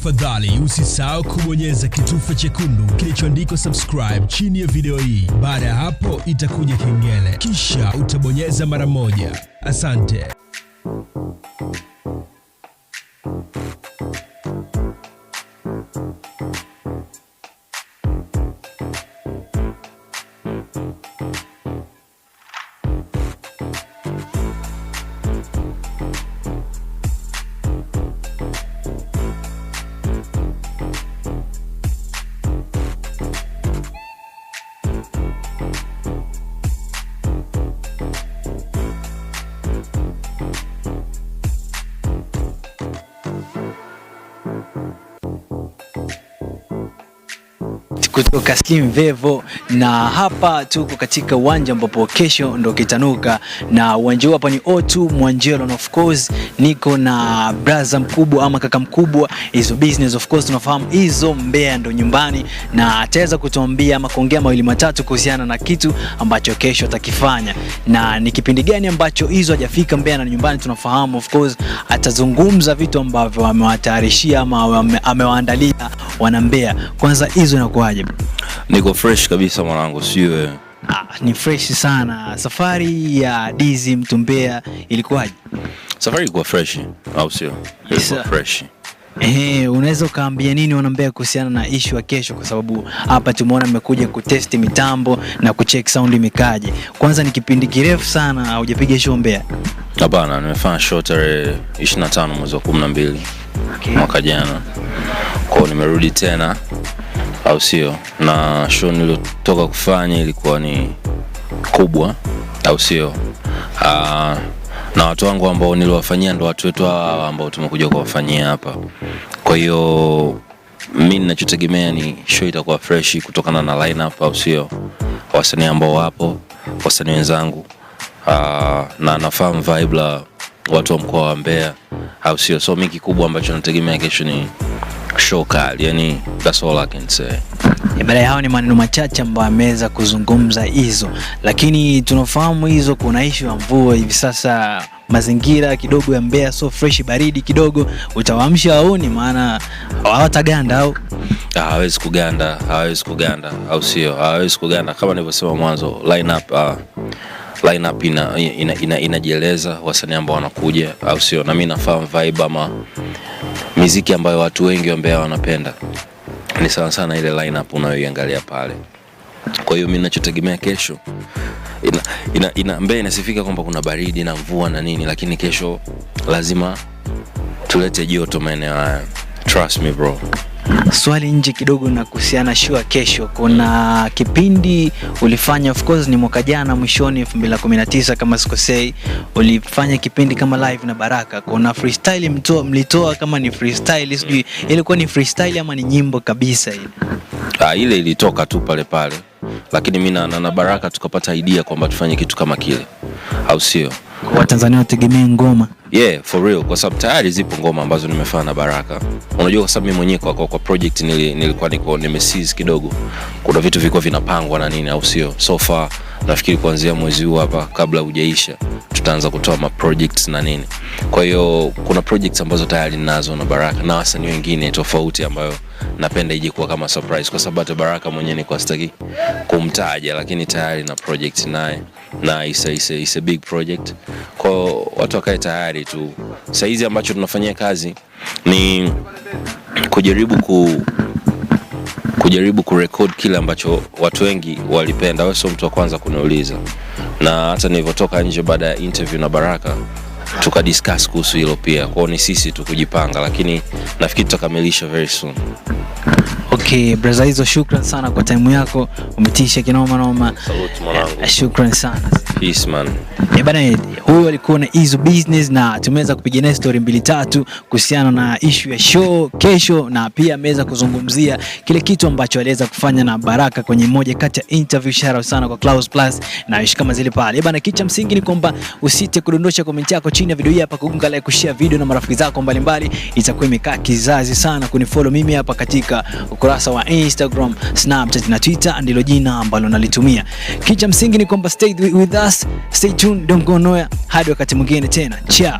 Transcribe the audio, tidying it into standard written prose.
Tafadhali usisahau kubonyeza kitufe chekundu kilichoandikwa subscribe chini ya video hii. Baada ya hapo itakuja kengele, kisha utabonyeza mara moja. Asante. Kutoka Slim Vevo, na hapa tuko katika uwanja ambapo kesho ndo kitanuka, na uwanja hapa ni Ottu Mwanjelo, and of course niko na brother mkubwa ama kaka mkubwa Izzo business. Of course tunafahamu Izzo Mbeya ndo nyumbani, na ataweza kutuambia ama kuongea mawili matatu kuhusiana na kitu ambacho kesho atakifanya, na ni kipindi gani ambacho Izzo hajafika Mbeya na nyumbani. Tunafahamu of course atazungumza vitu ambavyo amewatayarishia ama amewaandalia wana Mbeya. Kwanza Izzo, inakuaje? Niko fresh kabisa mwanangu, sio? Ni fresh sana. Safari ya Dizzy mtu Mbeya ilikuwaje? Safari ilikuwa fresh, au sio? Ilikuwa fresh. Unaweza kaambia nini wana Mbeya kuhusiana na issue ya kesho, kwa sababu hapa tumeona mmekuja kutest mitambo na kucheck sound imekaje. Kwanza ni kipindi kirefu sana hujapiga show Mbeya. Hapana, nimefanya show tarehe 25 mwezi wa 12 mwaka jana. Kwa nimerudi tena, au sio? Na show niliyotoka kufanya ilikuwa ni kubwa, au sio? Na watu wangu ambao niliwafanyia ndo watu wetu hawa ambao tumekuja kuwafanyia hapa. Kwa hiyo mimi ninachotegemea ni show itakuwa fresh kutokana na lineup, au sio? Wasanii ambao wapo, wasanii wenzangu, na nafahamu vibe la watu wa mkoa wa Mbeya, au sio? So mimi kikubwa ambacho nategemea kesho ni show kali, yani that's all I can say. Baada ya hao ni maneno machache ambayo ameweza kuzungumza Izzo, lakini tunafahamu Izzo kuna issue ya mvua hivi sasa, mazingira kidogo ya Mbeya so fresh, baridi kidogo, utawaamsha waoni maana hawataganda au? Hawezi kuganda, au sio? Hawezi kuganda. Kama nilivyosema mwanzo, lineup inajieleza wasanii ambao wanakuja, au sio? Na mimi nafahamu vibe ama muziki ambayo watu wengi wa Mbeya wanapenda ni sana sana ile lineup unayoiangalia pale. Kwa hiyo mimi ninachotegemea kesho, Mbeya inasifika kwamba kuna baridi na mvua na nini, lakini kesho lazima tulete joto maeneo haya. Trust me bro. Swali nje kidogo na kuhusiana show kesho. Kuna kipindi ulifanya, of course ni mwaka jana mwishoni 2019 kama sikosei, ulifanya kipindi kama live na Baraka. Kuna freestyle mlitoa, kama ni freestyle sijui ilikuwa ni freestyle ama ni nyimbo kabisa ile? Ile ilitoka tu pale pale, lakini mimi na Baraka tukapata idea kwamba tufanye kitu kama kile, au sio? Kwa Tanzania wategemea ngoma. Yeah, for real, kwa sababu tayari zipo ngoma ambazo nimefanya na Baraka. Unajua kwa sababu mimi mwenyewe kwa project nilikuwa nimeseize kidogo. Kuna vitu vilikuwa vinapangwa na nini, au sio? So far nafikiri kuanzia mwezi huu hapa kabla hujaisha tutaanza kutoa projects na nini. Kwa hiyo kuna projects ambazo tayari ninazo na Baraka na wasanii wengine tofauti ambayo napenda ije kuwa kama surprise, kwa sababu Baraka mwenyewe ni kwa staki kumtaja, lakini tayari na project naye na is a big project. Kwa watu wakae tayari tu. Sasa hizi ambacho tunafanyia kazi ni kujaribu kurecord kile ambacho watu wengi walipenda. Wewe sio mtu wa kwanza kuniuliza, na hata nilipotoka nje baada ya interview na Baraka tukadiscuss kuhusu hilo pia. Kwa ni sisi tu kujipanga, lakini nafikiri tutakamilisha very soon. Okay, brother Izzo, shukran sana kwa time yako. Umetisha kinoma noma. Salute mwanangu. Shukran sana. Peace man. Bana, huyo alikuwa na Izzo business, na tumeweza kupiga naye story 2-3 kuhusiana na issue ya show kesho, na pia ameweza kuzungumzia kile kitu ambacho aliweza kufanya na Baraka kwenye moja kati ya interview. Shout sana kwa Clouds Plus na ishi kama zile pale. Bana, kicha msingi ni kwamba usite kudondosha comment yako chini ya video hii hapa, kugonga like, kushare video na marafiki zako mbalimbali. Itakuwa imekaa kizazi sana kunifollow mimi hapa katika ukurasa wa Instagram, Snapchat na Twitter, ndilo jina ambalo nalitumia. Kicha msingi ni kwamba stay with us, stay tuned, don't go nowhere. Hadi wakati mwingine tena. Ciao.